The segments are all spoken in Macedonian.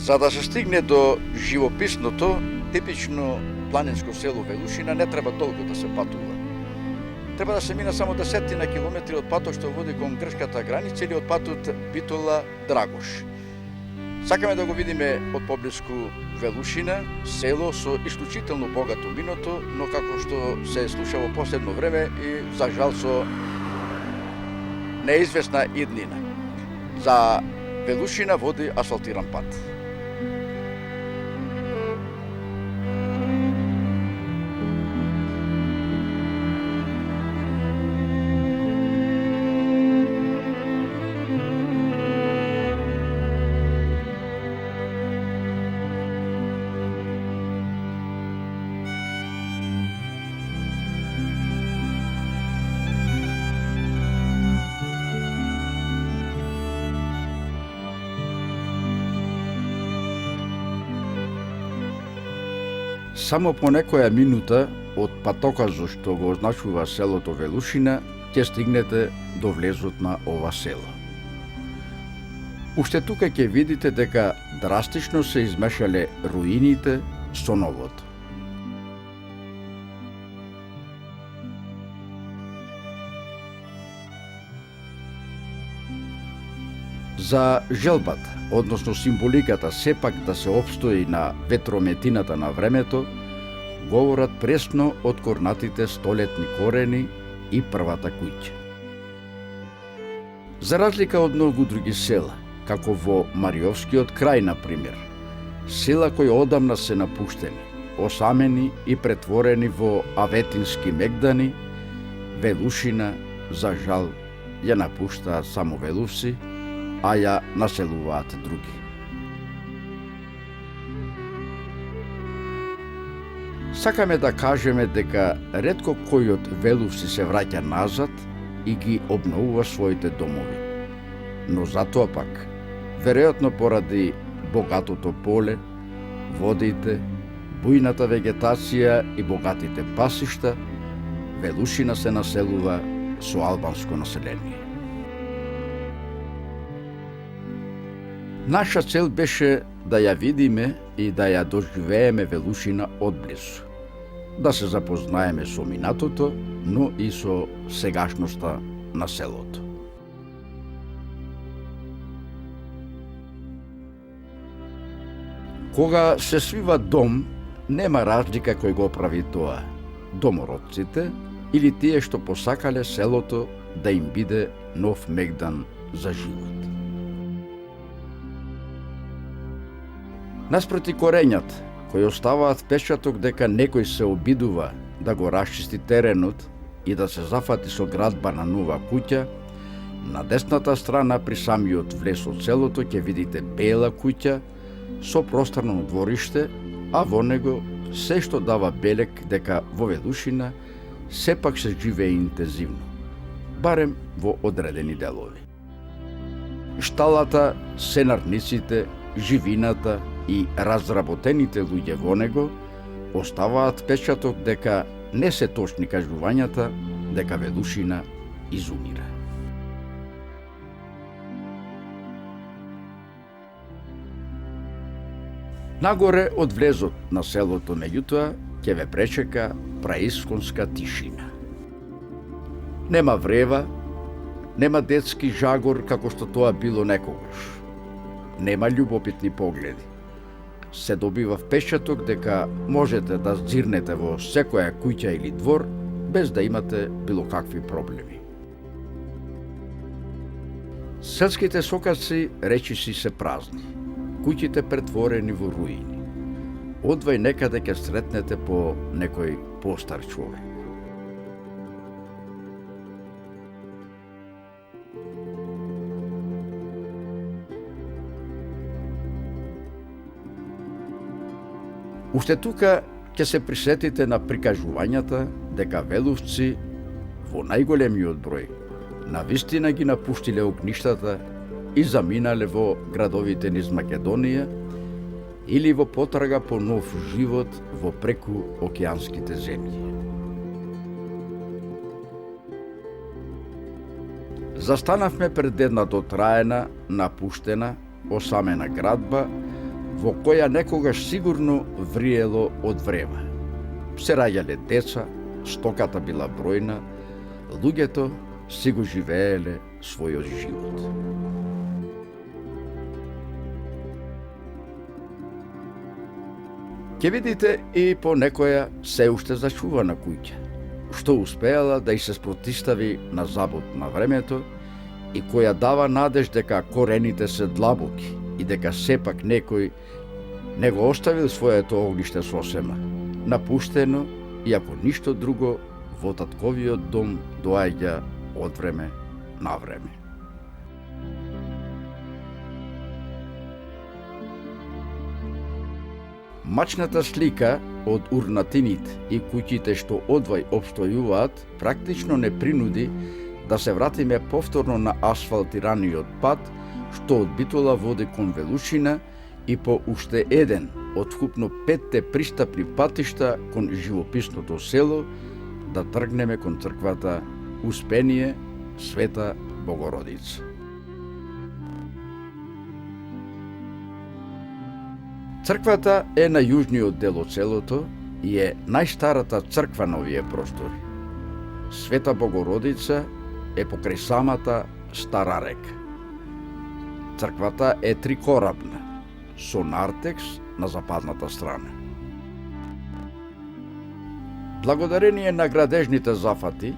За да се стигне до живописното, типично планинско село Велушина, не треба долго да се патува. Треба да се мина само 10 на километри од патот што води кон грчката граница или од патот Битола-Драгош. Сакаме да го видиме од поблиску Велушина, село со исклучително богато миното, но како што се слуша во последно време и за жал со неизвестна иднина. За Велушина води асфалтиран пат. Само по некоја минута од патоказот што го означува селото Велушина, ќе стигнете до влезот на ова село. Уште тука ќе видите дека драстично се измешале руините со новото. За желбата, односно символиката сепак да се опстои на ветрометината на времето, говорат пресно од корнатите столетни корени и првата куќа. За разлика од многу други села, како во Мариовскиот крај, например, села кои одамна се напуштени, осамени и претворени во аветински мегдани, Велушина, за жал, ја напуштаат само велувци, а ја населуваат други. Сакаме да кажеме дека ретко кој од велувци се враќа назад и ги обновува своите домови. Но затоа пак, веројатно поради богатото поле, водите, бујната вегетација и богатите пасишта, Велушина се населува со албанско население. Наша цел беше да ја видиме и да ја доживееме Велушина одблизу, да се запознаеме со минатото, но и со сегашноста на селото. Кога се свива дом, нема разлика кој го прави тоа, домородците или тие што посакале селото да им биде нов мегдан за живот. Наспроти корењата, кои оставаат печаток дека некој се обидува да го расчисти теренот и да се зафати со градба на нова куќа, на десната страна при самиот влез од селото ќе видите бела куќа со просторно двориште, а во него се што дава белек дека во Велушина сепак се живее интензивно, барем во одредени делови. Шталата, сенарниците, живината и разработените луѓе во него оставаат печаток дека не се точни кажувањата дека Велушина изумира. Нагоре од влезот на селото, меѓутоа, ќе ве пречека праисконска тишина. Нема врева, нема детски жагор како што тоа било некогаш. Нема љубопитни погледи. Се добива впечаток дека можете да зирнете во секоја куќа или двор без да имате било какви проблеми. Селските сокаци речиси се празни, куќите претворени во руини. Одвај некаде ќе сретнете по некој постар човек. Уште тука ќе се присетите на прикажувањата дека велувци во најголемиот број навистина ги напуштиле огништата и заминале во градовите низ Македонија или во потрага по нов живот во преку океанските земји. Застанавме пред една дотраена, напуштена, осамена градба во која некогаш сигурно вриело од врева. Се раѓале деца, стоката била бројна, луѓето си го живееле својот живот. Ќе видите и по некоја се уште зачувана куќа, што успеала да и се спротистави на забот на времето и која дава надеж дека корените се длабоки и дека сепак некој не го оставил своето огниште сосема, напуштено и ако ништо друго во татковиот дом доаѓа од време на време. Мачната слика од урнатините и куќите што одвај опстојуваат практично не принуди да се вратиме повторно на асфалтираниот пат што од Битола води кон Велушина и по уште еден од вкупно 5 пристапни патишта кон живописното село да тргнеме кон црквата Успение Света Богородица. Црквата е на јужниот дел од селото и е најстарата црква на овие простори. Света Богородица е покрај самата Стара река. Црквата е трикорабна, со нартекс на западната страна. Благодарение на градежните зафати,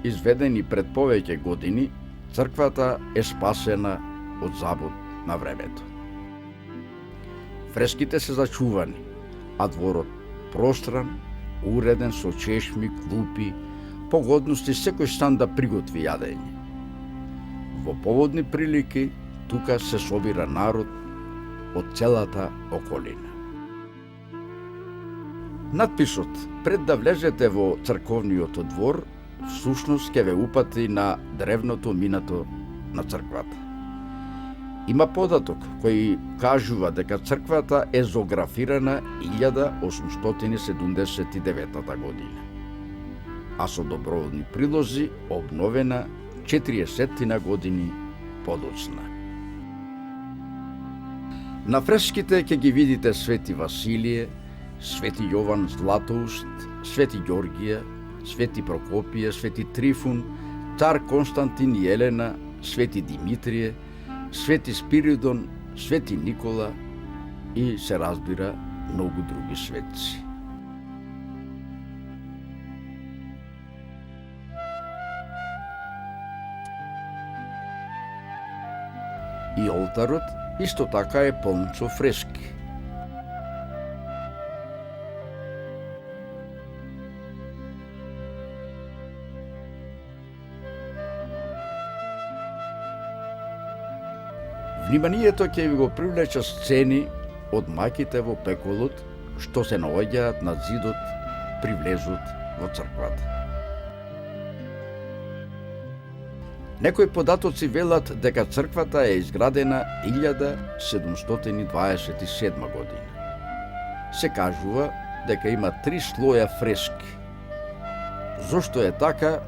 изведени пред повеќе години, црквата е спасена од забот на времето. Фреските се зачувани, а дворот простран, уреден со чешми, клупи, погодности секој стан да приготви јадење. Во поводни прилики тука се собира народ од целата околина. Надписот пред да влезете во црковниот двор всушност ќе ве упати на древното минато на црквата. Има податок кој кажува дека црквата е зографирана 1879 година, а со доброволни прилози обновена 40 години подоцна. На фреските ќе ги видите Свети Василие, Свети Јован Златоуст, Свети Ѓоргија, Свети Прокопије, Свети Трифун, Цар Константин и Елена, Свети Димитрije, Свети Спиридон, Свети Никола и се разбира многу други светци. И олтарот исто така е полн со фрески. Вниманието ќе ви го привлече сцени од мајките во пеколот што се наоѓаат на зидот при влезот во црквата. Некои податоци велат дека црквата е изградена 1727 година. Се кажува дека има 3 слоја фрески. Зошто е така,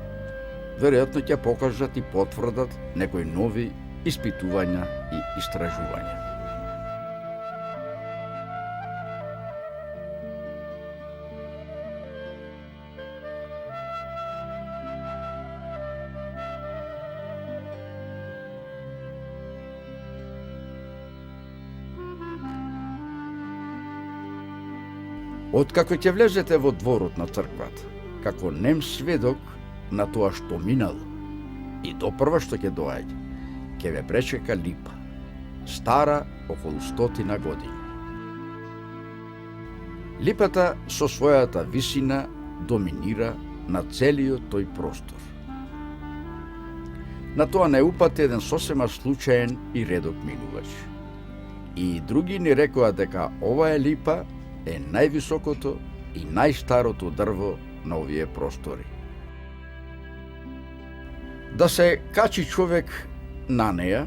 веројатно ќе покажат и потврдат некои нови испитувања и истражувања. Откако ќе влезете во дворот на црквата, како нем сведок на тоа што минало и допрва што ќе доаѓа, ќе ве пречека липа, стара околу 100 години. Липата со својата висина доминира на целиот тој простор. На тоа не упати еден сосема случаен и редок минувач. И други ни рекоа дека оваа липа е највисокото и најстарото дрво на овие простори. Да се качи човек на неа,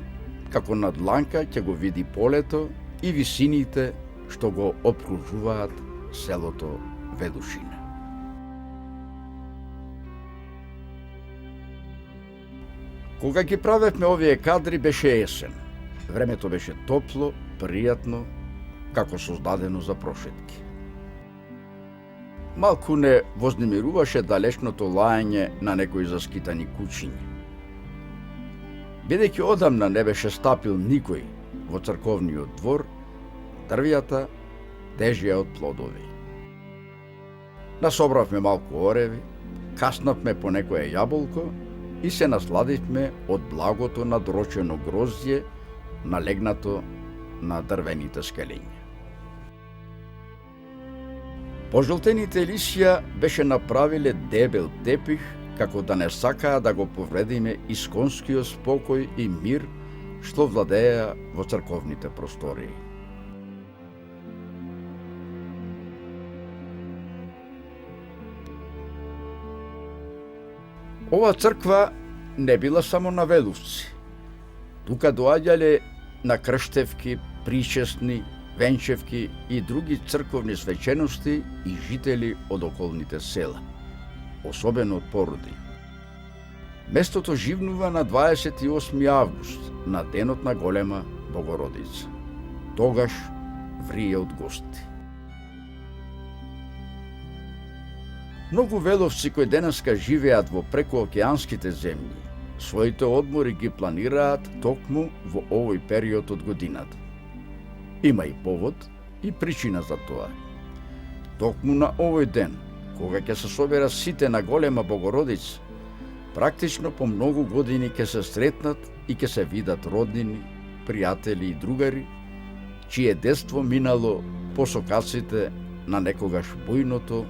како на дланка ќе го види полето и висините што го опкружуваат селото Велушина. Кога ги правевме овие кадри беше есен. Времето беше топло, пријатно, како создадено за прошетки. Малку не вознемируваше далечното лаење на некои заскитани кучиња. Бидејќи одамна не беше стапил никој во црковниот двор, дрвјата тежија од плодови. Насобравме малку ореви, каснавме по некое јаболко и се насладивме од благото надрочено гроздје налегнато на дрвените скелиња. Пожолтените лисја беше направиле дебел тепих, како да не сакаа да го повредиме исконскиот спокој и мир што владееа во црковните простории. Ова црква не била само на велувци. Тука доаѓале на крштевки, причесни, венчевки и други црковни свечености и жители од околните села, особено од породи. Местото живнува на 28 август, на денот на голема Богородица. Тогаш врие од гости. Многу веловци кои денеска живеат во прекоокеанските земји, своите одмори ги планираат токму во овој период од годината. Има и повод и причина за тоа. Токму на овој ден, кога ќе се соберат сите на голема Богородица, практично по многу години ќе се сретнат и ќе се видат роднини, пријатели и другари, чие детство минало по сокаците на некогаш бујното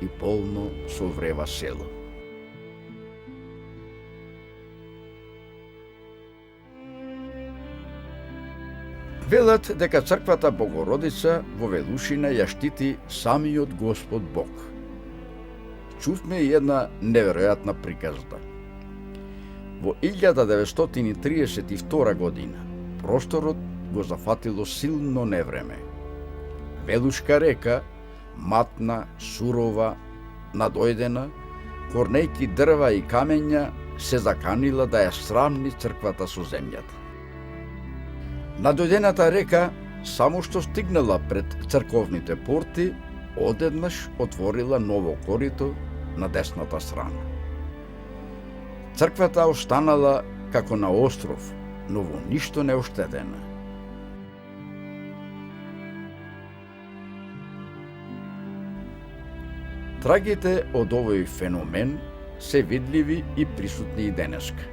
и полно со врева село. Велат дека црквата Богородица во Велушина ја штити самиот Господ Бог. Чувме и една неверојатна приказна. Во 1932 година просторот го зафатило силно невреме. Велушка река, матна, сурова, надојдена, корнејки дрва и камења, се заканила да ја срамни црквата со земјата. Надојдената река, само што стигнала пред црковните порти, одеднаш отворила ново корито на десната страна. Црквата останала како на остров, но во ништо не оштедена. Трагите од овој феномен се видливи и присутни и денеска.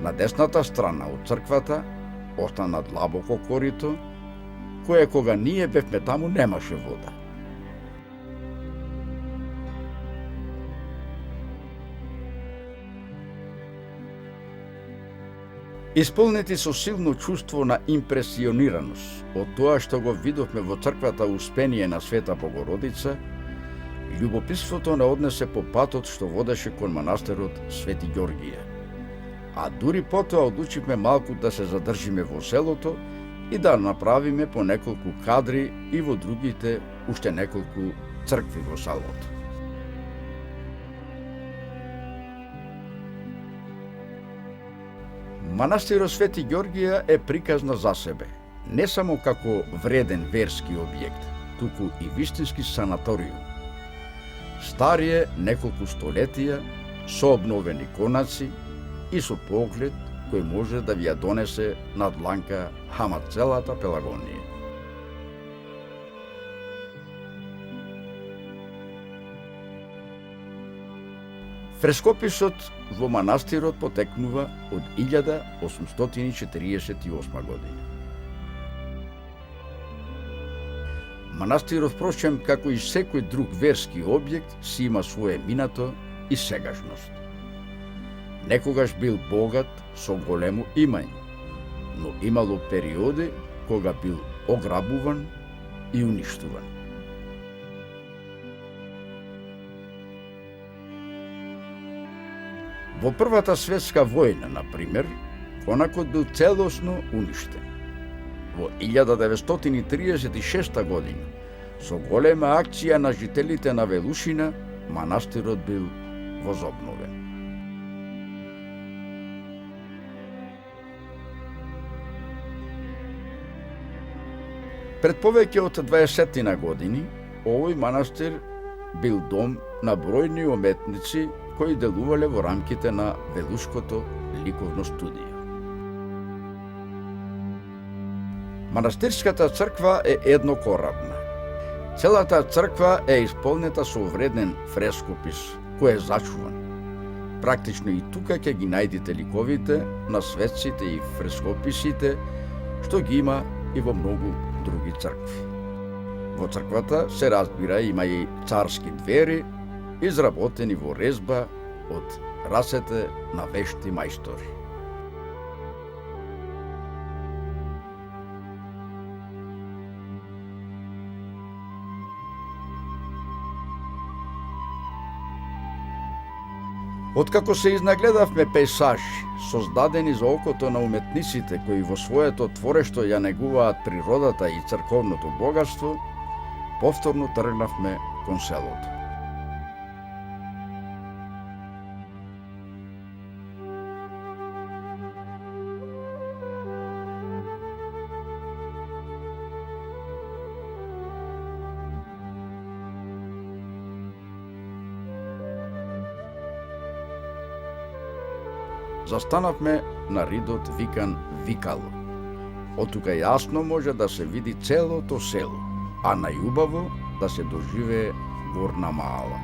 На десната страна од црквата остана длабоко корито, кое кога ние бевме таму немаше вода. Исполнети со силно чувство на импресионираност од тоа што го видовме во црквата Успение на Света Богородица, љубопитството не однесе по патот што водеше кон манастирот Свети Ѓоргија. А дури потоа одлучивме малку да се задржиме во селото и да направиме по неколку кадри и во другите уште неколку цркви во селото. Манастирот Свети Ѓоргија е приказна за себе, не само како вреден верски објект, туку и вистински санаториум. Старие неколку столетија, со обновени конаци и со поглед кој може да ви ја донесе на дланка хама целата Пелагонија. Фрескописот во манастирот потекнува од 1848 година. Манастирот, впрочем, како и секој друг верски објект, си има свое минато и сегашност. Некогаш бил богат со големо имање, но имало периоди кога бил ограбуван и уништуван. Во Првата светска војна, например, конакот бил целосно уништен. Во 1936 година, со голема акција на жителите на Велушина, манастирот бил возобновен. Пред повеќе од 20 години, овој манастир бил дом на бројни уметници кои делувале во рамките на Велушкото ликовно студио. Манастирската црква е еднокорабна. Целата црква е исполнета со вреден фрескопис, кој е зачуван. Практично и тука ќе ги најдете ликовите на светците и фрескописите, што ги има и во многу други цркви. Во црквата се разбира има и царски двери, изработени во резба од рацете на вешти мајстори. Откако се изнагледавме пейсажи, создадени за окото на уметниците кои во своето творешто ја негуваат природата и црковното богатство, повторно тргнавме кон селото. Застанавме на ридот викан Викало. Оттука јасно може да се види целото село, а најубаво да се доживее Горна Маала.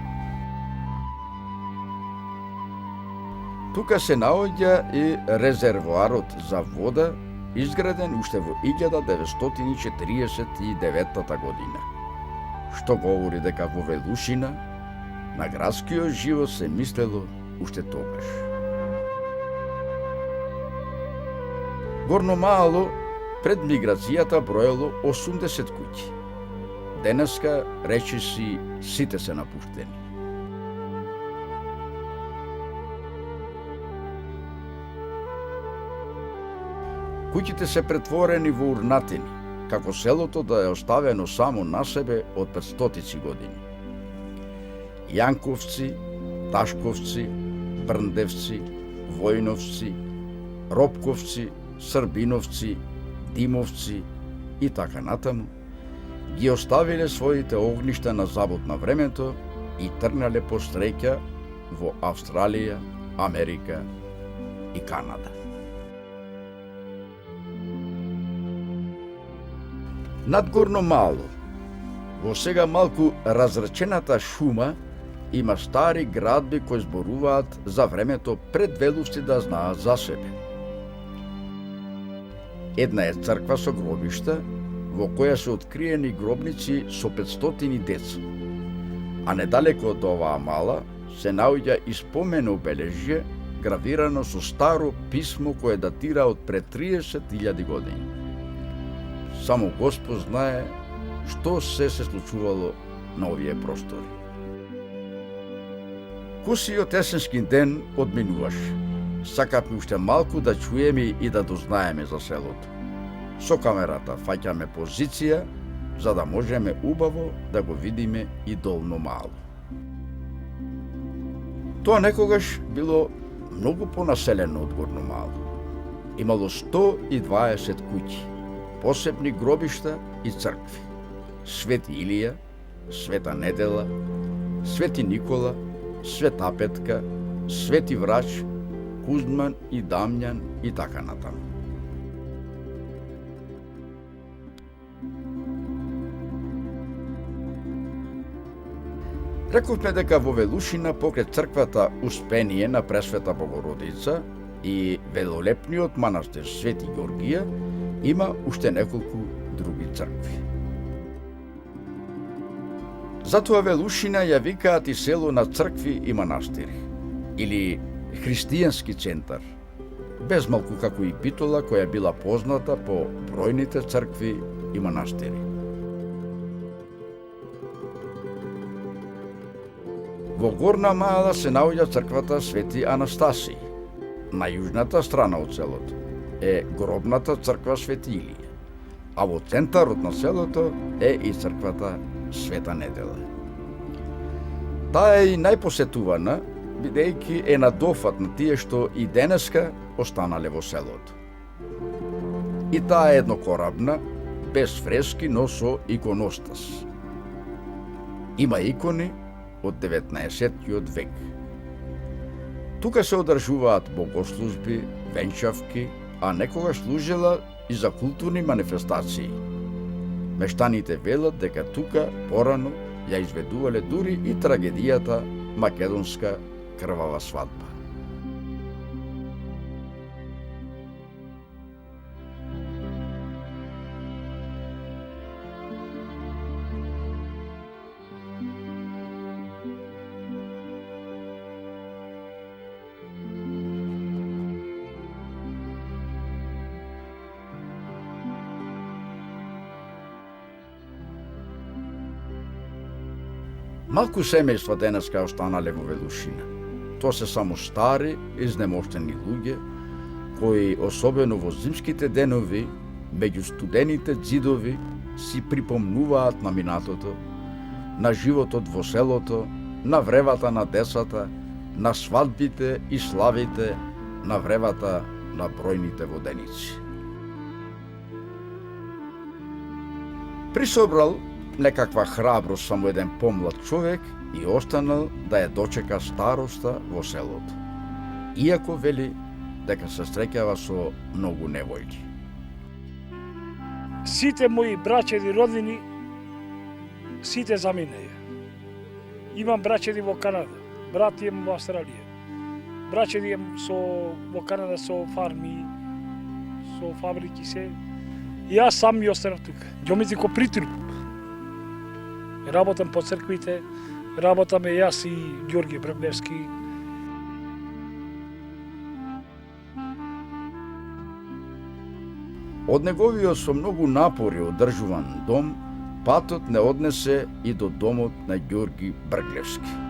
Тука се наоѓа и резервоарот за вода, изграден уште во 1949 година, што говори дека во Велушина на градскиот живот се мислело уште тогаш. Горно Маало пред миграцијата броело 80 куќи. Денеска речиси сите се напуштени. Куќите се претворени во урнатини, како селото да е оставено само на себе од 500 години. Јанковци, Ташковци, Брндевци, Војновци, Ропковци, Србиновци, Димовци и така натаму, ги оставиле своите огништа на забот на времето и тргнале по среќа во Австралија, Америка и Канада. Над Горно Маало, во сега малку разречената шума, има стари градби кои зборуваат за времето пред велувци да знаат за себе. Една е црква со гробишта, во која се откриени гробници со 500 деца. А недалеко од оваа мала се наоѓа и спомено обележје гравирано со старо писмо кое датира од пред 30.000 години. Само Господ знае што се случувало на овие простори. Кусиот есенски ден одминуваше. Сакавме уште малку да чуеме и да дознаеме за селото. Со камерата фаќаме позиција, за да можеме убаво да го видиме и Долно Маало. Тоа некогаш било многу понаселено од Горно Маало. Имало 120 куќи, посебни гробишта и цркви. Свети Илија, Света Недела, Свети Никола, Света Петка, Свети Врач, Кузман и Дамјан и така натаму. Рековме дека во Велушина покрај црквата Успение на Пресвета Богородица и велолепниот манастир Свети Ѓоргија има уште неколку други цркви. Затоа Велушина ја викаат и село на цркви и манастири, или христијански центар, без малку како и Битола која била позната по бројните цркви и манастири. Во Горна Маала се наоѓа црквата Свети Анастасија. На јужната страна од селото е гробната црква Свети Илија, а во центарот на селото е и црквата Света Недела. Таа е и најпосетувана, бидејќи е на дофат на тие што и денеска останале во селото. И таа е еднокорабна, без фрески, но со иконостас. Има икони од 19-тиот век. Тука се одржуваат богослужби, венчавки, а некогаш служела и за културни манифестации. Мештаните велат дека тука порано ја изведувале дури и трагедијата македонска крвава свадба. Малку семејства денеска останале во Велушина. Тоа се само стари, изнемоштени луѓе, кои, особено во зимските денови, меѓу студените ѕидови, си припомнуваат на минатото, на животот во селото, на вревата на децата, на свадбите и славите, на вревата на бројните воденици. Присобрал некаква храброст само еден помлад човек и останал да ја дочека староста во селото. Иако вели дека се среќава со многу невојки. Сите мои брачеди родини, сите заминеја. Имам брачеди во Канада, брат имам во Австралија. Брачеди имам во Канада со фарми, со фабрики се. И јас сам ми останав тука. Ѓомици ко притруп. Работам по црквите, работаме јас и Ѓорги Брглевски. Од неговиот со многу напори одржуван дом, патот не однесе и до домот на Ѓорги Брглевски.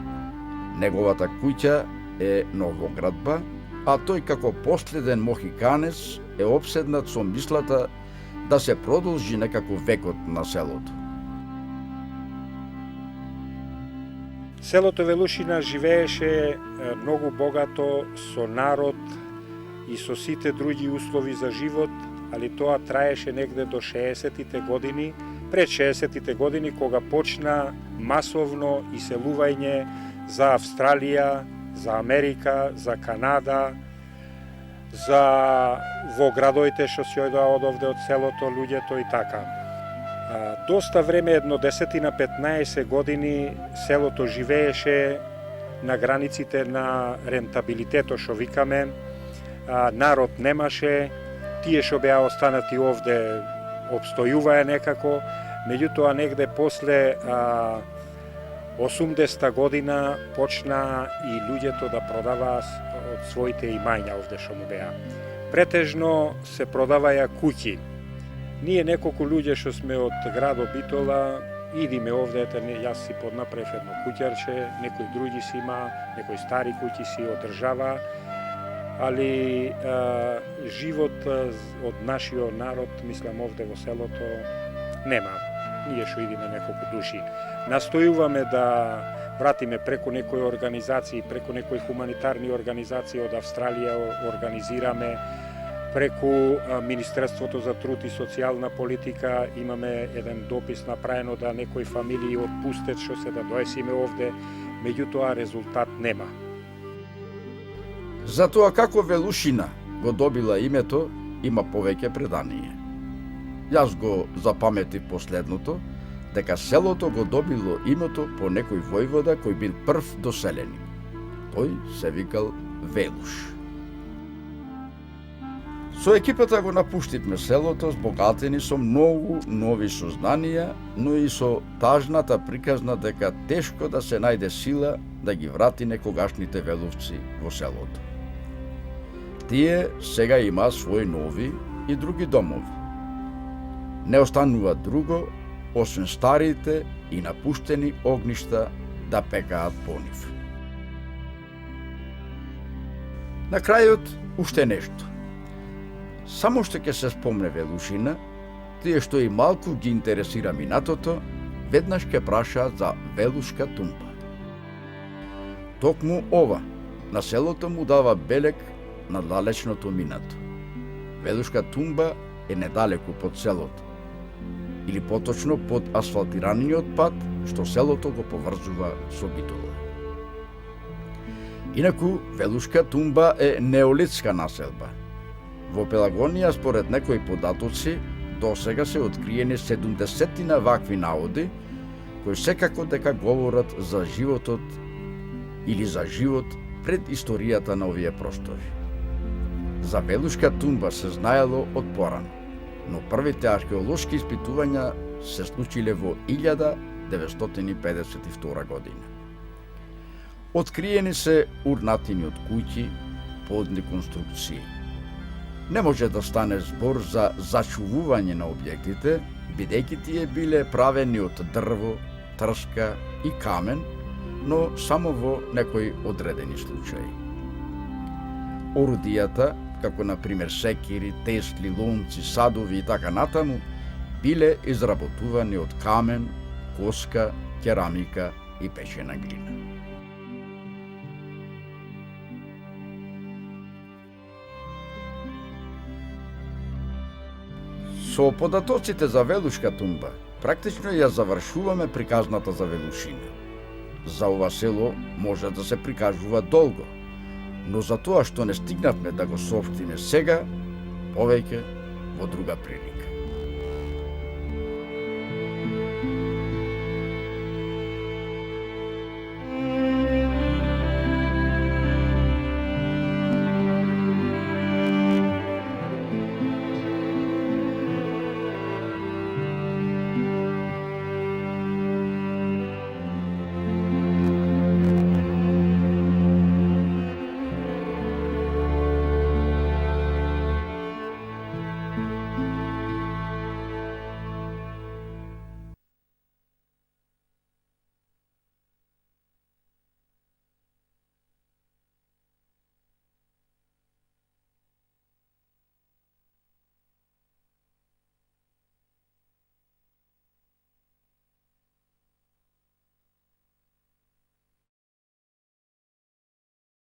Неговата куќа е новоградба, а тој како последен мохиканец е опседнат со мислата да се продолжи некако векот на селото. Селото Велушина живееше многу богато со народ и со сите други услови за живот, али тоа траеше негде до 60-тите години, пред 60-тите години кога почна масовно иселување за Австралија, за Америка, за Канада, за во градовите што се ојдоа од овде од селото луѓето и така. Доста време, едно 10-15 години, селото живееше на границите на рентабилитето, што викаме. Народ немаше, тие што беа останати овде обстојуваа некако, меѓутоа негде после 80-та година почна и луѓето да продаваа од своите имања овде што му беа. Претежно се продаваја куќи. Ние неколку луѓе што сме од градот Битола, идиме овде, јас си поднаправив едно куќарче, некои други си има, некои стари куќи си одржава, али живот од нашиот народ, мислам овде во селото, нема. Ние што идиме неколку души. Настојуваме да вратиме преку некои организации, преку некои хуманитарни организации од Австралија организираме, преку Министерството за труд и социјална политика имаме еден допис направено да некои фамилии отпустат што се да доесиме овде, меѓутоа резултат нема. За тоа како Велушина го добила името, има повеќе предание. Јас го запаметив последното, дека селото го добило името по некој војвода кој бил прв доселени. Тој се викал Велуш. Со екипата го напуштивме селото збогатени со многу нови сознанија, но и со тажната приказна дека тешко да се најде сила да ги врати некогашните веловци во селото. Тие сега има своји нови и други домови. Не останува друго, освен старите и напуштени огништа да пекаат по нив. На крајот уште нешто. Само што ќе се спомне Велушина, тие што и малку ги интересира минатото, веднаш ќе прашаат за Велушка тумба. Токму ова, на селото му дава белег на далечното минато. Велушка тумба е недалеку под селото. или поточно под асфалтираниот пат што селото го поврзува со Битола. Инаку, Велушка тумба е неолитска населба. Во Пелагонија, според некои податоци, досега се откриени 70 вакви наоди, кои секако дека говорат за животот или за живот пред историјата на овие простори. За Велушка тумба се знаело од порано, но првите археолошки испитувања се случиле во 1952 година. Откриени се урнатини од куќи, подни конструкции. Не може да стане збор за зачувување на објектите, бидејќи тие биле правени од дрво, трска и камен, но само во некои одредени случаи. Орудијата, како на пример секири, тесли, ломци, садови и така натаму, биле изработувани од камен, коска, керамика и печена глина. Со податоците за Велушка тумба, практично ја завршуваме приказната за Велушина. За ова село може да се прикажува долго, но за тоа што не стигнавме да го соопштиме сега, повеќе во друга прилика.